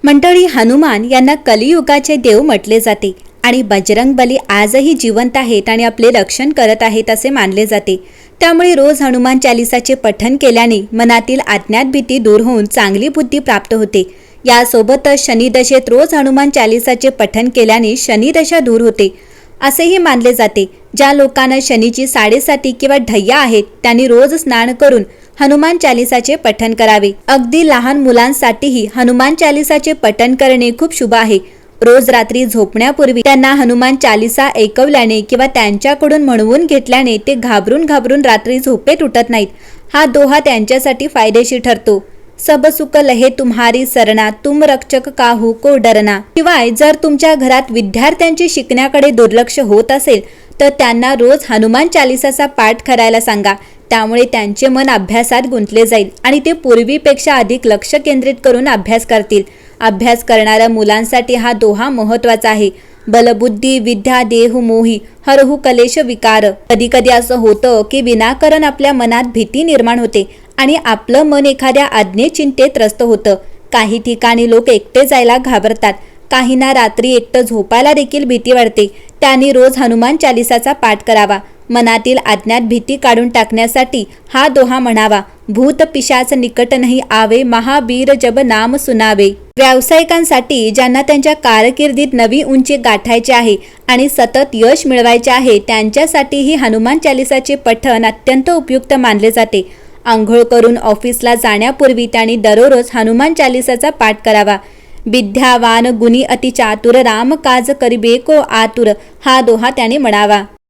मंडळी, हनुमान यांना कलियुगाचे देव म्हटले जाते आणि बजरंगबली आजही जिवंत आहेत आणि आपले रक्षण करत आहेत असे मानले जाते। त्यामुळे रोज हनुमान चालीसाचे पठण केल्याने मनातील अज्ञात भीती दूर होऊन चांगली बुद्धी प्राप्त होते। यासोबतच शनिदशेत रोज हनुमान चालीसाचे पठण केल्याने शनिदशा दूर होते असेही मानले जाते। ज्या लोकांना शनीची 7.5 किंवा ढय्या आहेत त्यांनी रोज स्नान करून हनुमान चालीसाचे पठण करावे। अगदी लहान मुलांसाठीही हनुमान चालीसाचे पठण करणे खूप शुभ आहे। रोज रात्री झोपण्यापूर्वी त्यांना हनुमान चालीसा ऐकवल्याने किंवा त्यांच्याकडून म्हणवून घेतल्याने ते घाबरून रात्री झोपेत उठत नाहीत। हा दोहा त्यांच्यासाठी फायदेशीर ठरतो। सब सुख लहे तुम्हारी सरना, तुम रक्षक काहू को डरना। शिवाय जर तुमच्या घरात विद्यार्थ्यांचे शिकण्याकडे दुर्लक्ष होत असेल तर त्यांना रोज हनुमान चालीसाचा पाठ करायला सांगा। त्यामुळे त्यांचे मन अभ्यासात गुंतले जाईल आणि ते पूर्वीपेक्षा अधिक लक्ष केंद्रित करून अभ्यास करतील। अभ्यास करणाऱ्या मुलांसाठी हा दोहा महत्त्वाचा आहे। बलबुद्धी विद्या देहु मोही हरहु कलेश विकार। कधी कधी असं होतं की विनाकारण आपल्या मनात भीती निर्माण होते आणि आपलं मन एखाद्या अज्ञात चिंतेत त्रस्त होतं। काही ठिकाणी लोक एकटे जायला घाबरतात, काहींना रात्री एकटं झोपायला देखील भीती वाटते। त्यांनी रोज हनुमान चालीसाचा पाठ करावा। मनातील अज्ञात भीती काढून टाकण्यासाठी हा दोहा म्हणावा। भूत पिशाच निकट नहीं आवे, महावीर जब नाम सुनावे। व्यावसायिकांसाठी ज्यांना त्यांच्या कारकिर्दीत नवी उंची गाठायची आहे आणि सतत यश मिळवायचे आहे त्यांच्यासाठी ही हनुमान चालीसाचे पठण अत्यंत उपयुक्त मानले जाते। आंघोळ करून ऑफिसला जाण्यापूर्वी त्यांनी दररोज हनुमान चालीसाचा पाठ करावा। विद्यावान गुणी अति चातुर, राम काज करिबे को आतुर हा दोहा त्याने म्हणावा।